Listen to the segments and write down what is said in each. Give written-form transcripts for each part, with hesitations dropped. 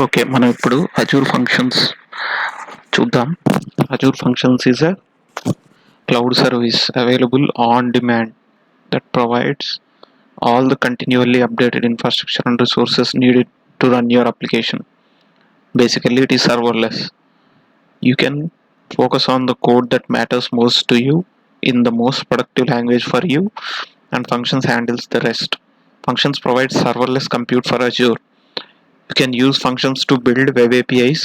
Okay. మనం ఇప్పుడు Azure Functions చూద్దాం. Azure Functions is a cloud service available on demand that provides all the continually updated infrastructure and resources needed to run your application. Basically, it is serverless. You can focus on the code that matters most to you in the most productive language for you, and Functions handles the rest. Functions provides serverless compute for Azure. You can use functions to build web APIs,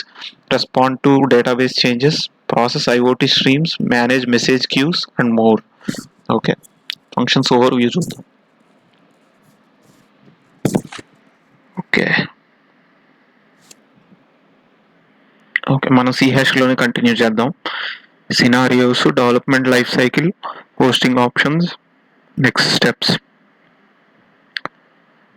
respond to database changes, process IoT streams, manage message queues, and more. Okay, functions overview చూద్దాం. Okay okay మనం లోనే continue చేద్దాం. Scenarios, development life cycle, hosting options, next steps.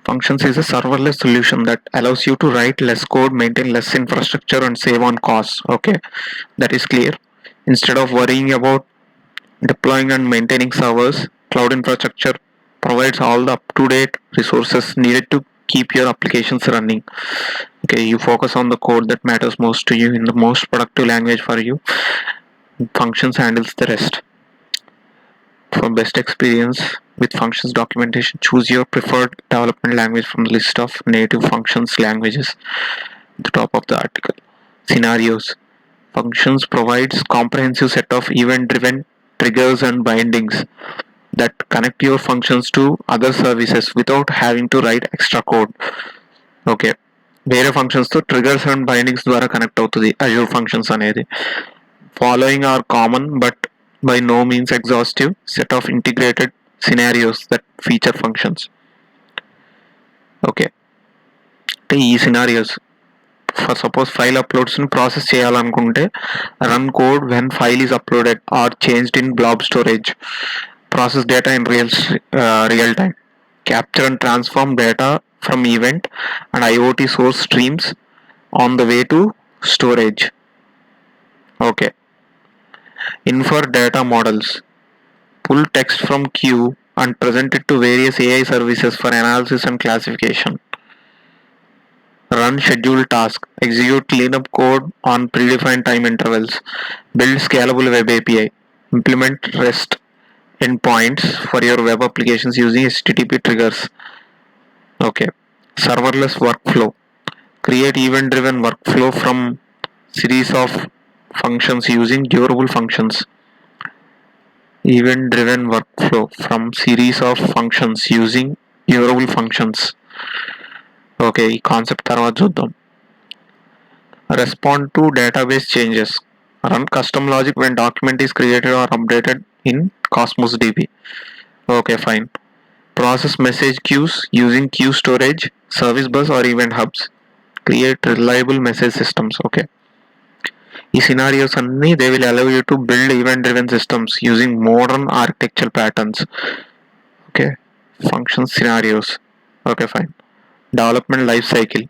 Functions is a serverless solution that allows you to write less code, maintain less infrastructure, and save on costs. Okay, that is clear. Instead of worrying about deploying and maintaining servers, cloud infrastructure provides all the up-to-date resources needed to keep your applications running. Okay, you focus on the code that matters most to you in the most productive language for you. Functions handles the rest. For best experience with functions documentation, choose your preferred development language from the list of native functions languages at the top of the article. Scenarios. Functions provides comprehensive set of event-driven triggers and bindings that connect your functions to other services without having to write extra code. Okay. వేరే functions తో triggers and bindings ద్వారా connect అవుతుంది Azure functions అనేది. Following are common but by no means exhaustive set of integrated scenarios that feature functions. Okay. ఈ scenarios for suppose file అప్లోడ్స్ని process చేయాలనుకుంటే run code when file is uploaded or changed in blob storage, process data in real time, capture and transform data from event and IoT source streams on the way to storage. Okay. Infer data models. Pull text from queue and present it to various AI services for analysis and classification. Run scheduled task. Execute cleanup code on predefined time intervals. Build scalable web API. Implement REST endpoints for your web applications using HTTP triggers. Okay. Serverless workflow. Create event-driven workflow from series of functions using durable functions. Event-driven workflow from series of functions using durable functions. Okay, ఈ concept తర్వాత చూద్దాం. Respond to database changes. Run custom logic when document is created or updated in Cosmos DB. Okay, fine. Process message queues using queue storage, service bus or event hubs. Create reliable message systems. Okay. ఈ scenarios అన్ని they will allow you to build event driven systems using modern architecture patterns. Okay, function scenarios. Okay, fine. Development life cycle.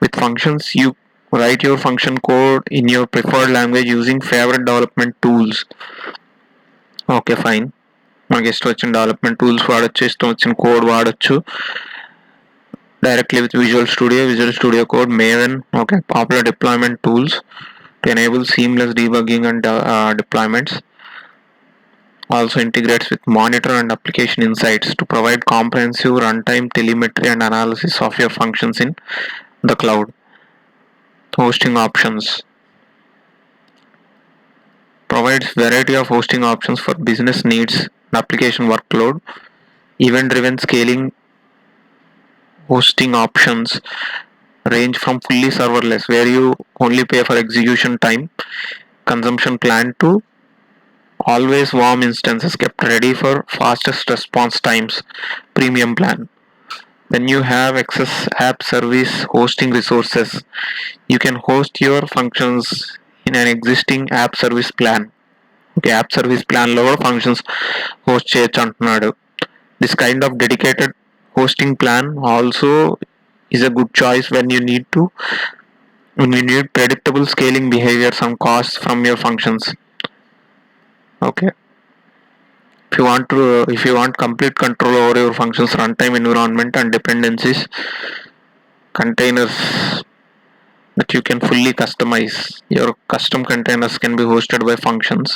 With functions you write your function code in your preferred language using favorite development tools. Okay, fine. మనకి ఇష్టం వచ్చిన development tools వాడచ్చు, ఇష్టం వచ్చిన code వాడచ్చు directly with visual studio code, maven. Okay, popular deployment tools to enable seamless debugging and deployments. Also integrates with monitor and application insights to provide comprehensive runtime telemetry and analysis of your functions in the cloud. Hosting options. Provides variety of hosting options for business needs and application workload. Event-driven scaling hosting options range from fully serverless, where you only pay for execution time consumption plan, to always warm instances kept ready for fastest response times premium plan. When you have excess app service hosting resources, you can host your functions in an existing app service plan. Okay, app service plan లో functions host చేయొచ్చు అంటున్నాడు. This kind of dedicated hosting plan also is a good choice when you need predictable scaling behaviors and costs from your functions. Okay, if you want complete control over your functions runtime environment and dependencies, containers that you can fully customize. Your custom containers can be hosted by functions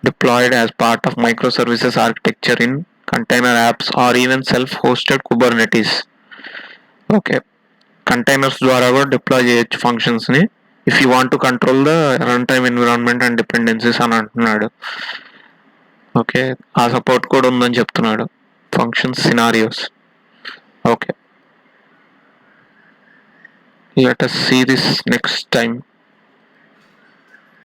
deployed as part of microservices architecture in container apps or even self-hosted Kubernetes. Okay, containers ద్వారా కూడా deploy చేయొచ్చు ఫంక్షన్స్ని if you want to control the runtime environment and dependencies అని అంటున్నాడు. Okay, ఆ support కూడా ఉందని చెప్తున్నాడు functions scenarios. Okay, let us see this next time.